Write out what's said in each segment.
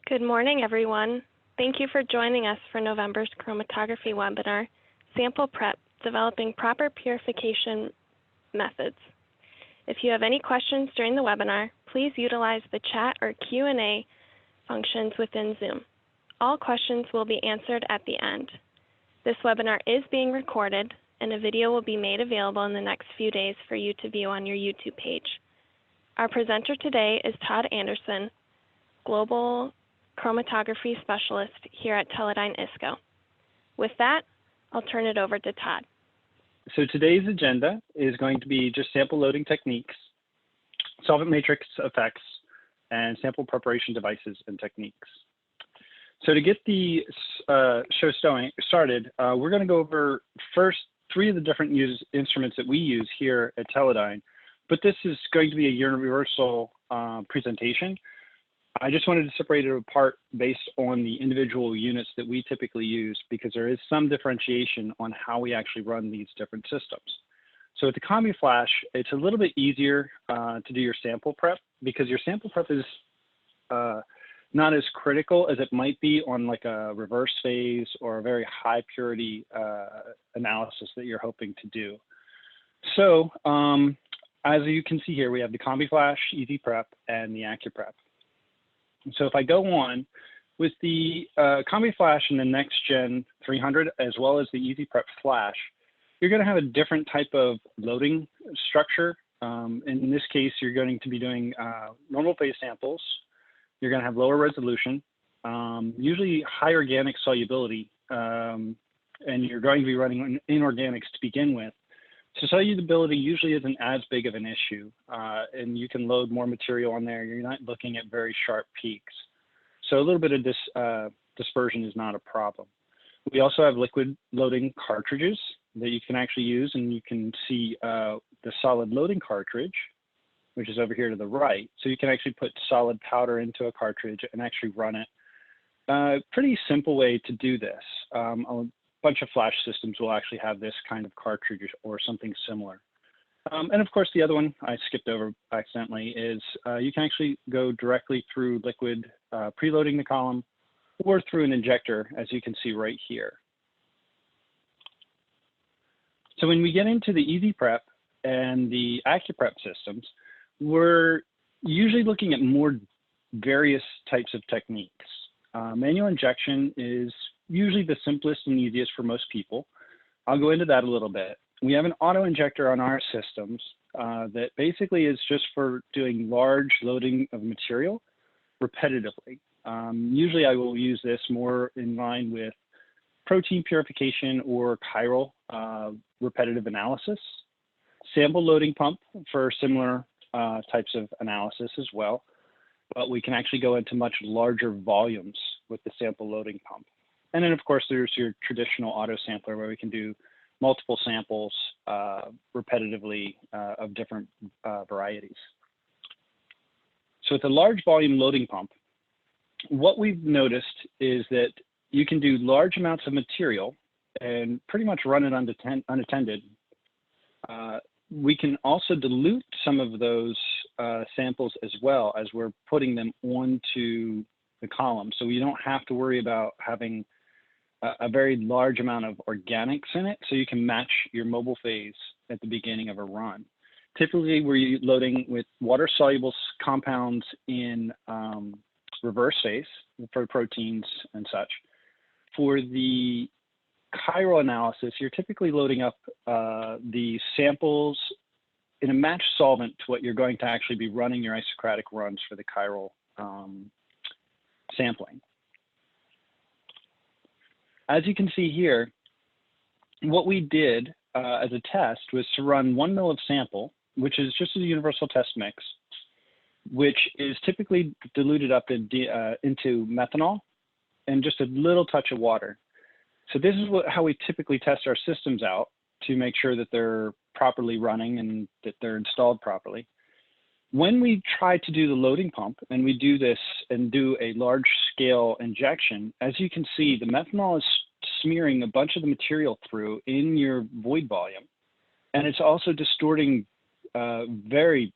Good morning, everyone. Thank you for joining us for November's chromatography webinar, Sample Prep, Developing Proper Purification Methods. If you have any questions during the webinar, please utilize the chat or Q&A functions within Zoom. All questions will be answered at the end. This webinar is being recorded, and a video will be made available in the next few days for you to view on your YouTube page. Our presenter today is Todd Anderson, Global Chromatography Specialist here at Teledyne ISCO. With that, I'll turn it over to Todd. So today's agenda is going to be just sample loading techniques, solvent matrix effects, and sample preparation devices and techniques. So to get the show started, we're going to go over first 3 of the different instruments that we use here at Teledyne, but this is going to be a universal presentation. I just wanted to separate it apart based on the individual units that we typically use because there is some differentiation on how we actually run these different systems. So with the Combi Flash, it's a little bit easier to do your sample prep because your sample prep is not as critical as it might be on like a reverse phase or a very high purity analysis that you're hoping to do. So as you can see here, we have the Combi Flash, Easy Prep, and the AccuPrep. So if I go on with the Combi Flash and the Next Gen 300, as well as the Easy Prep Flash, you're going to have a different type of loading structure. In this case, you're going to be doing normal phase samples. You're going to have lower resolution, usually high organic solubility, and you're going to be running inorganics to begin with. So solubility usually isn't as big of an issue, and you can load more material on there. You're not looking at very sharp peaks. So a little bit of this dispersion is not a problem. We also have liquid loading cartridges that you can actually use, and you can see the solid loading cartridge, which is over here to the right. So you can actually put solid powder into a cartridge and actually run it. Pretty simple way to do this. A bunch of flash systems will actually have this kind of cartridge or something similar. And of course, the other one I skipped over accidentally is you can actually go directly through liquid preloading the column or through an injector, as you can see right here. So when we get into the Easy Prep and the AccuPrep systems, we're usually looking at more various types of techniques. Manual injection is usually the simplest and easiest for most people. I'll go into that a little bit. We have an auto injector on our systems that basically is just for doing large loading of material repetitively. Usually I will use this more in line with protein purification or chiral repetitive analysis. Sample loading pump for similar types of analysis as well, but we can actually go into much larger volumes with the sample loading pump. And then, of course, there's your traditional auto sampler where we can do multiple samples repetitively of different varieties. So with a large volume loading pump, what we've noticed is that you can do large amounts of material and pretty much run it unattended. We can also dilute some of those samples as well as we're putting them onto the column. So you don't have to worry about having a very large amount of organics in it, so you can match your mobile phase at the beginning of a run. Typically, we're loading with water-soluble compounds in reverse phase for proteins and such. For the chiral analysis, you're typically loading up the samples in a matched solvent to what you're going to actually be running your isocratic runs for the chiral sampling. As you can see here, what we did as a test was to run 1 ml of sample, which is just a universal test mix, which is typically diluted up into methanol and just a little touch of water. So this is how we typically test our systems out to make sure that they're properly running and that they're installed properly. When we try to do the loading pump and we do this and do a large scale injection, as you can see, the methanol is smearing a bunch of the material through in your void volume. And it's also distorting very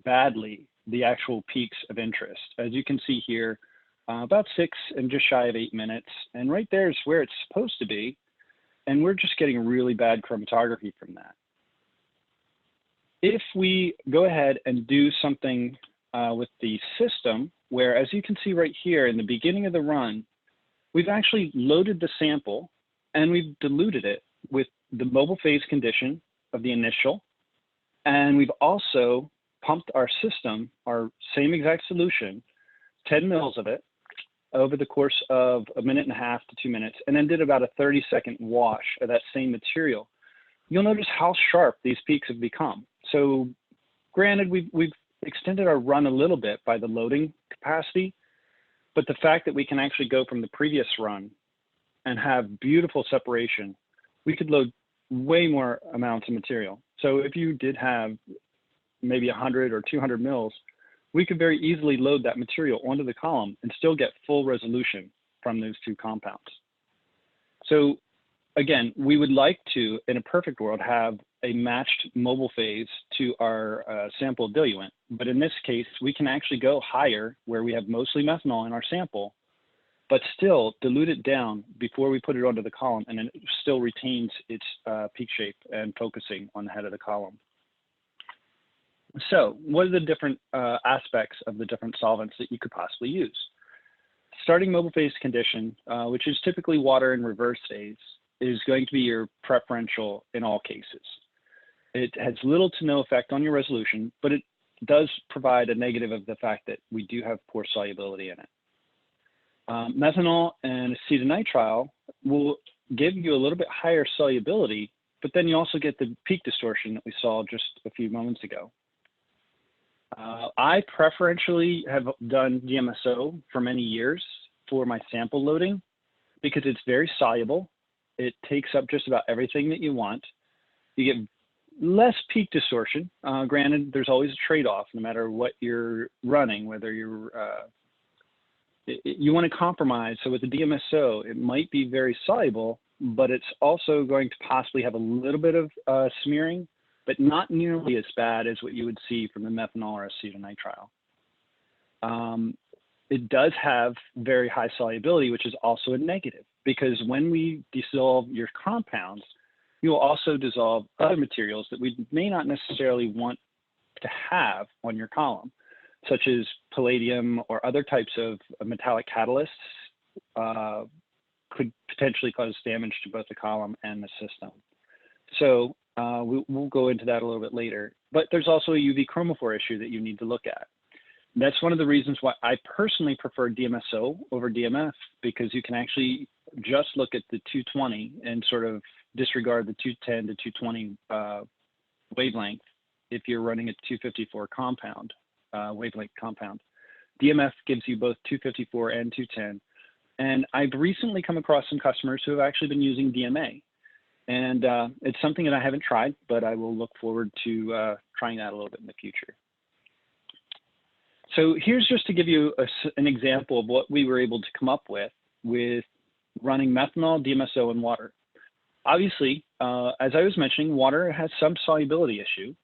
badly the actual peaks of interest. As you can see here, about 6 and just shy of 8 minutes. And right there is where it's supposed to be. And we're just getting really bad chromatography from that. If we go ahead and do something with the system, where as you can see right here in the beginning of the run, we've actually loaded the sample and we've diluted it with the mobile phase condition of the initial. And we've also pumped our system, our same exact solution, 10 mils of it over the course of 1.5 minutes to 2 minutes, and then did about a 30-second wash of that same material. You'll notice how sharp these peaks have become. So granted, we've extended our run a little bit by the loading capacity, but the fact that we can actually go from the previous run and have beautiful separation, we could load way more amounts of material. So if you did have maybe 100 or 200 mils, we could very easily load that material onto the column and still get full resolution from those two compounds. So again, we would like to, in a perfect world, have a matched mobile phase to our sample diluent. But in this case, we can actually go higher where we have mostly methanol in our sample, but still dilute it down before we put it onto the column, and then it still retains its peak shape and focusing on the head of the column. So what are the different aspects of the different solvents that you could possibly use? Starting mobile phase condition, which is typically water in reverse phase, is going to be your preferential in all cases. It has little to no effect on your resolution, but it does provide a negative of the fact that we do have poor solubility in it. Methanol and acetonitrile will give you a little bit higher solubility, but then you also get the peak distortion that we saw just a few moments ago. I preferentially have done DMSO for many years for my sample loading because it's very soluble. It takes up just about everything that you want. You get less peak distortion. Granted, there's always a trade-off no matter what you're running, whether you're, you want to compromise. So with the DMSO, it might be very soluble, but it's also going to possibly have a little bit of smearing, but not nearly as bad as what you would see from the methanol or acetonitrile. It does have very high solubility, which is also a negative, because when we dissolve your compounds, you will also dissolve other materials that we may not necessarily want to have on your column, such as palladium or other types of metallic catalysts could potentially cause damage to both the column and the system. So we'll go into that a little bit later, but there's also a UV chromophore issue that you need to look at. That's one of the reasons why I personally prefer DMSO over DMF, because you can actually just look at the 220 and sort of disregard the 210 to 220 wavelength if you're running a 254 compound, wavelength compound. DMF gives you both 254 and 210. And I've recently come across some customers who have actually been using DMA. And it's something that I haven't tried, but I will look forward to trying that a little bit in the future. So here's just to give you an example of what we were able to come up with running methanol, DMSO, and water. Obviously, as I was mentioning, water has some solubility issue.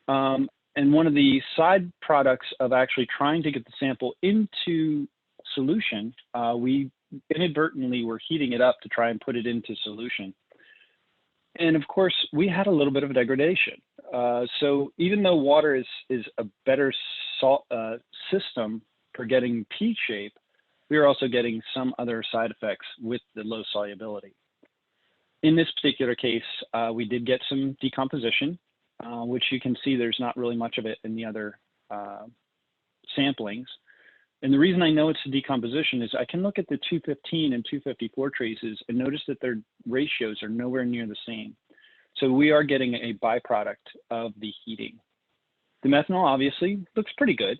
And one of the side products of actually trying to get the sample into solution, we inadvertently were heating it up to try and put it into solution. And of course, we had a little bit of degradation. So even though water is a better system for getting peak shape, we are also getting some other side effects with the low solubility. In this particular case, we did get some decomposition, which you can see there's not really much of it in the other samplings. And the reason I know it's a decomposition is I can look at the 215 and 254 traces and notice that their ratios are nowhere near the same. So we are getting a byproduct of the heating. The methanol obviously looks pretty good,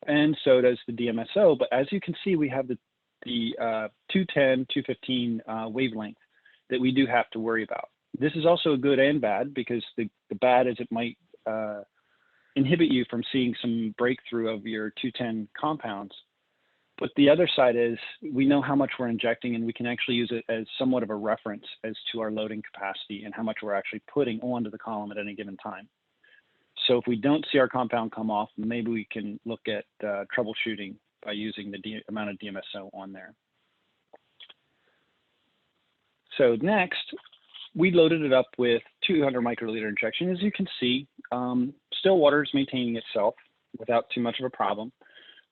and so does the DMSO, but as you can see, we have the 210, 215 wavelength that we do have to worry about. This is also a good and bad, because the bad is it might inhibit you from seeing some breakthrough of your 210 compounds. But the other side is we know how much we're injecting, and we can actually use it as somewhat of a reference as to our loading capacity and how much we're actually putting onto the column at any given time. So if we don't see our compound come off, maybe we can look at troubleshooting by using the amount of DMSO on there. So next, we loaded it up with 200 microliter injection. As you can see, still water is maintaining itself without too much of a problem,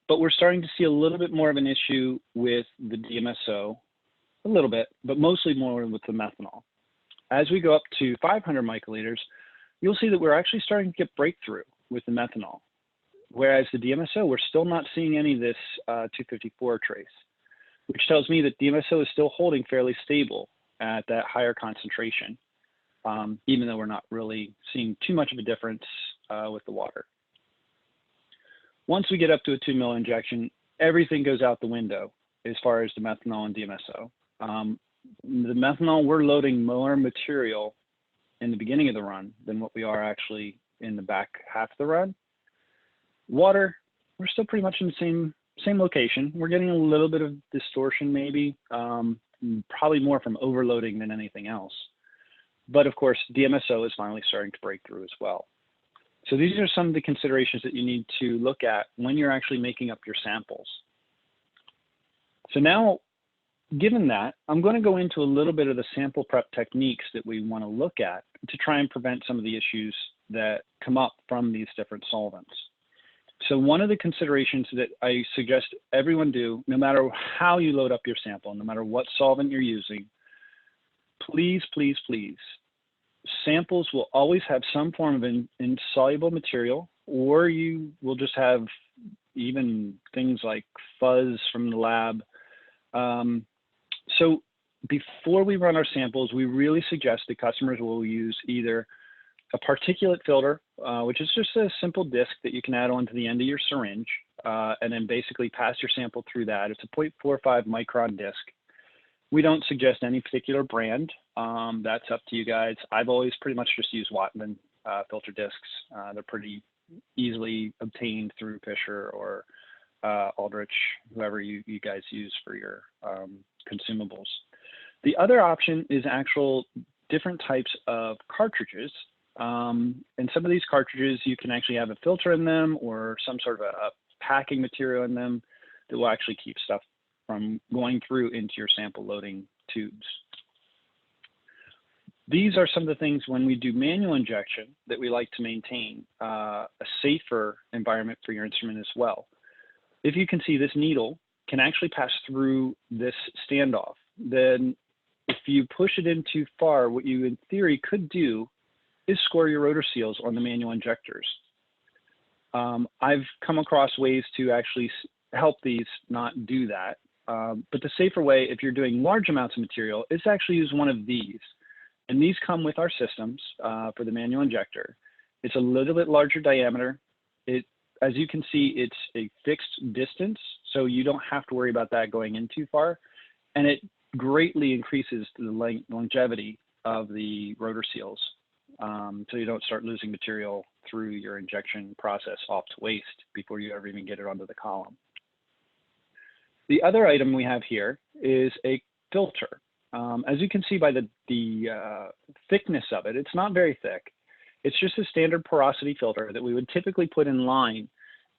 but we're starting to see a little bit more of an issue with the DMSO, a little bit, but mostly more with the methanol. As we go up to 500 microliters, you'll see that we're actually starting to get breakthrough with the methanol, whereas the DMSO, we're still not seeing any of this 254 trace, which tells me that DMSO is still holding fairly stable at that higher concentration, even though we're not really seeing too much of a difference with the water. Once we get up to a 2 ml injection, everything goes out the window as far as the methanol and DMSO. The methanol, we're loading more material in the beginning of the run than what we are actually in the back half of the run. Water, we're still pretty much in the same location. We're getting a little bit of distortion maybe, probably more from overloading than anything else. But of course, DMSO is finally starting to break through as well. So these are some of the considerations that you need to look at when you're actually making up your samples. So now, given that, I'm going to go into a little bit of the sample prep techniques that we want to look at to try and prevent some of the issues that come up from these different solvents. So one of the considerations that I suggest everyone do, no matter how you load up your sample, no matter what solvent you're using, please, please, please, samples will always have some form of insoluble material, or you will just have even things like fuzz from the lab. So before we run our samples, we really suggest that customers will use either a particulate filter, which is just a simple disc that you can add onto the end of your syringe, and then basically pass your sample through that. It's a 0.45 micron disc. We don't suggest any particular brand. That's up to you guys. I've always pretty much just used Wattman filter discs. They're pretty easily obtained through Fisher or Aldrich, whoever you guys use for your consumables. The other option is actual different types of cartridges. And some of these cartridges, you can actually have a filter in them or some sort of a packing material in them that will actually keep stuff from going through into your sample loading tubes. These are some of the things when we do manual injection that we like to maintain a safer environment for your instrument as well. If you can see, this needle can actually pass through this standoff. Then if you push it in too far, what you in theory could do is score your rotor seals on the manual injectors. I've come across ways to actually help these not do that. But the safer way, if you're doing large amounts of material, is to actually use one of these. And these come with our systems for the manual injector. It's a little bit larger diameter. As you can see, it's a fixed distance, so you don't have to worry about that going in too far. And it greatly increases the longevity of the rotor seals, so you don't start losing material through your injection process off to waste before you ever even get it onto the column. The other item we have here is a filter. As you can see by the thickness of it, it's not very thick. It's just a standard porosity filter that we would typically put in line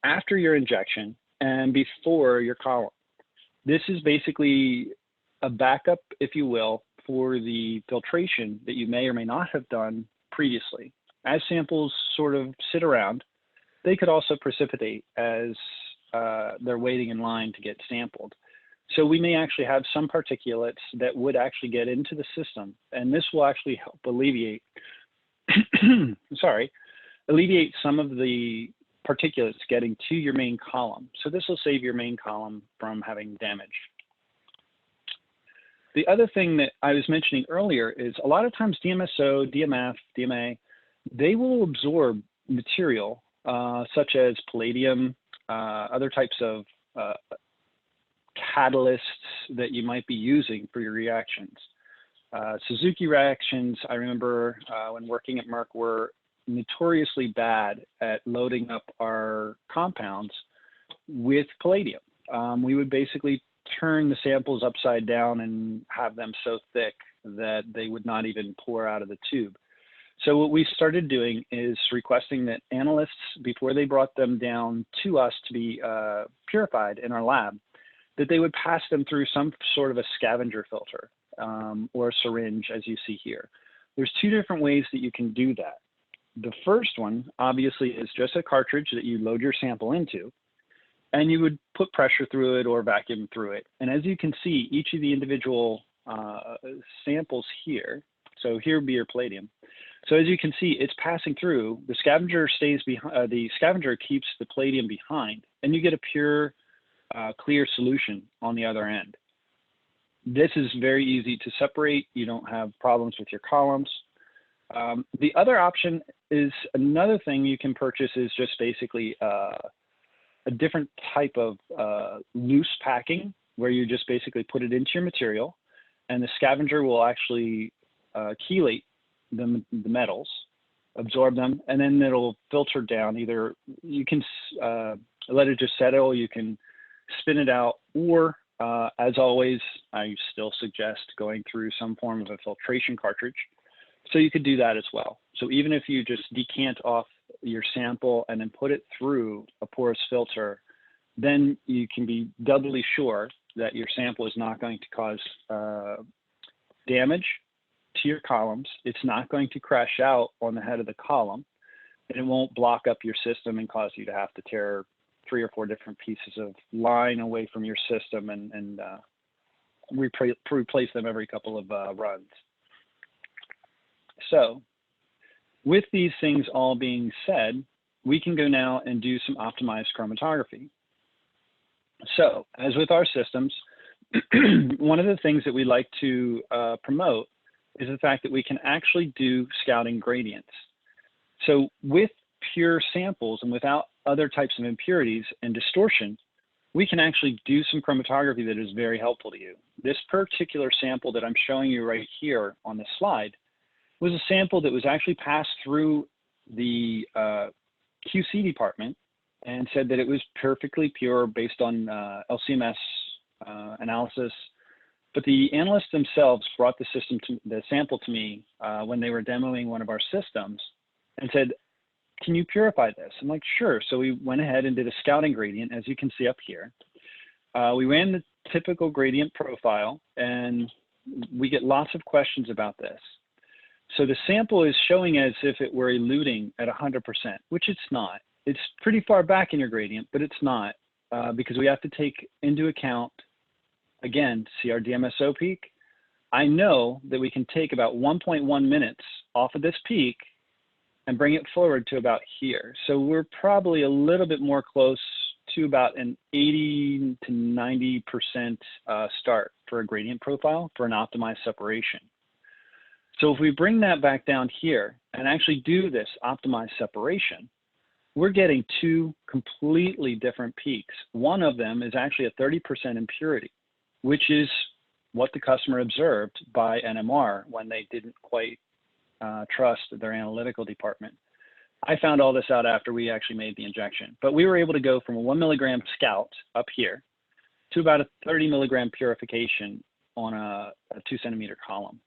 after your injection and before your column. This is basically a backup, if you will, for the filtration that you may or may not have done previously. As samples sort of sit around, they could also precipitate as they're waiting in line to get sampled. So we may actually have some particulates that would actually get into the system, and this will actually help alleviate, alleviate some of the particulates getting to your main column. So this will save your main column from having damage. The other thing that I was mentioning earlier is a lot of times DMSO, DMF, DMA, they will absorb material such as palladium, other types of catalysts that you might be using for your reactions. Suzuki reactions, I remember when working at Merck, were notoriously bad at loading up our compounds with palladium. We would basically turn the samples upside down and have them so thick that they would not even pour out of the tube. So what we started doing is requesting that analysts, before they brought them down to us to be purified in our lab, that they would pass them through some sort of a scavenger filter or a syringe, as you see here. There's two different ways that you can do that. The first one, obviously, is just a cartridge that you load your sample into, and you would put pressure through it or vacuum through it. And as you can see, each of the individual samples here, so here would be your palladium. So as you can see, it's passing through. The scavenger stays behind. The scavenger keeps the palladium behind, and you get a pure, clear solution on the other end. This is very easy to separate. You don't have problems with your columns. The other option is another thing you can purchase is just basically a different type of loose packing, where you just basically put it into your material, and the scavenger will actually chelate the metals, absorb them, and then it'll filter down. Either you can let it just settle, you can spin it out, or as always, I still suggest going through some form of a filtration cartridge. So you could do that as well. So even if you just decant off your sample and then put it through a porous filter, then you can be doubly sure that your sample is not going to cause damage to your columns. It's not going to crash out on the head of the column, and it won't block up your system and cause you to have to tear 3 or 4 different pieces of line away from your system and replace them every couple of runs. So with these things all being said, we can go now and do some optimized chromatography. So as with our systems, one of the things that we like to promote is the fact that we can actually do scouting gradients. So with pure samples and without other types of impurities and distortion, we can actually do some chromatography that is very helpful to you. This particular sample that I'm showing you right here on the slide was a sample that was actually passed through the QC department and said that it was perfectly pure based on LCMS analysis. But the analysts themselves brought the sample to me when they were demoing one of our systems and said, "Can you purify this?" I'm like, "Sure." So we went ahead and did a scouting gradient, as you can see up here. We ran the typical gradient profile, and we get lots of questions about this. So the sample is showing as if it were eluting at 100%, which it's not. It's pretty far back in your gradient, but it's not, because we have to take into account, again, see our DMSO peak? I know that we can take about 1.1 minutes off of this peak and bring it forward to about here. So we're probably a little bit more close to about an 80 to 90% start for a gradient profile for an optimized separation. So if we bring that back down here and actually do this optimized separation, we're getting 2 completely different peaks. One of them is actually a 30% impurity, which is what the customer observed by NMR when they didn't quite trust their analytical department. I found all this out after we actually made the injection, but we were able to go from a 1 milligram scout up here to about a 30 milligram purification on a 2 centimeter column.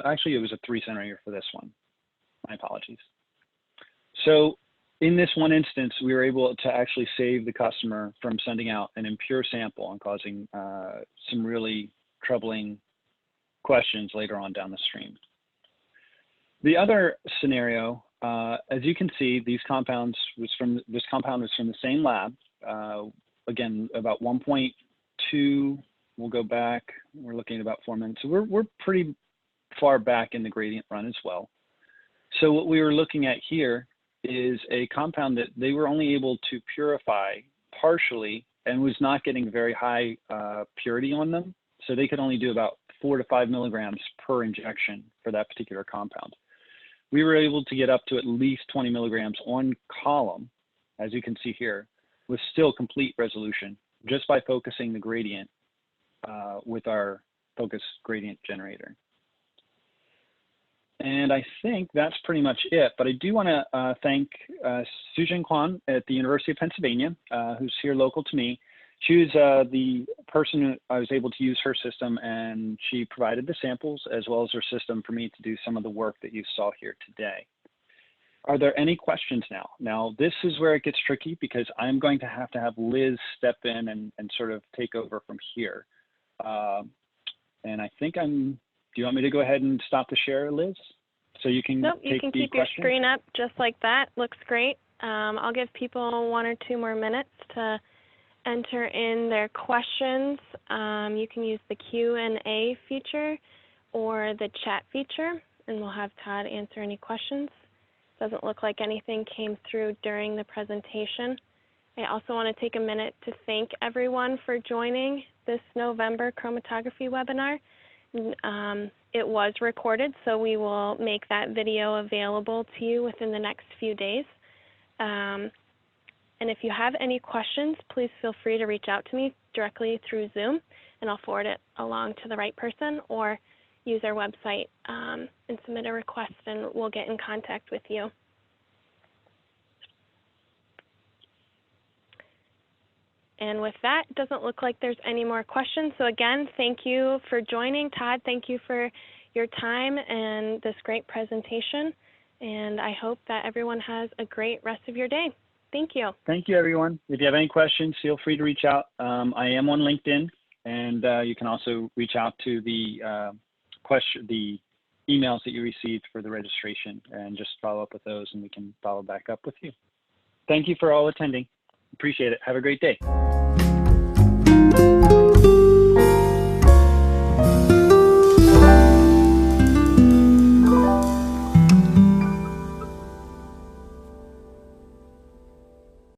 Actually, it was a 3 centimeter for this one. My apologies. So in this one instance, we were able to actually save the customer from sending out an impure sample and causing some really troubling questions later on down the stream. The other scenario, as you can see, this compound was from the same lab. Again, about 1.2. We'll go back. We're looking at about 4 minutes. So we're pretty far back in the gradient run as well. So what we were looking at here is a compound that they were only able to purify partially and was not getting very high purity on them. So they could only do about 4 to 5 milligrams per injection for that particular compound. We were able to get up to at least 20 milligrams on column, as you can see here, with still complete resolution, just by focusing the gradient with our focus gradient generator. And I think that's pretty much it, but I do want to thank Sujin Kwan at the University of Pennsylvania, who's here local to me. She was the person I was able to use her system, and she provided the samples as well as her system for me to do some of the work that you saw here today. Are there any questions now? Now, this is where it gets tricky because I'm going to have Liz step in and sort of take over from here. And I think do you want me to go ahead and stop the share, Liz? So you can Nope, you can keep your screen up just like that. Looks great. I'll give people 1 or 2 more minutes to enter in their questions. You can use the Q&A feature or the chat feature, and we'll have Todd answer any questions. Doesn't look like anything came through during the presentation. I also want to take a minute to thank everyone for joining this November chromatography webinar. It was recorded, so we will make that video available to you within the next few days. And if you have any questions, please feel free to reach out to me directly through Zoom, and I'll forward it along to the right person, or use our website and submit a request, and we'll get in contact with you. And with that, it doesn't look like there's any more questions. So again, thank you for joining. Todd, thank you for your time and this great presentation. And I hope that everyone has a great rest of your day. Thank you. Thank you, everyone. If you have any questions, feel free to reach out. I am on LinkedIn, and you can also reach out to the emails that you received for the registration and just follow up with those, and we can follow back up with you. Thank you for all attending. Appreciate it. Have a great day.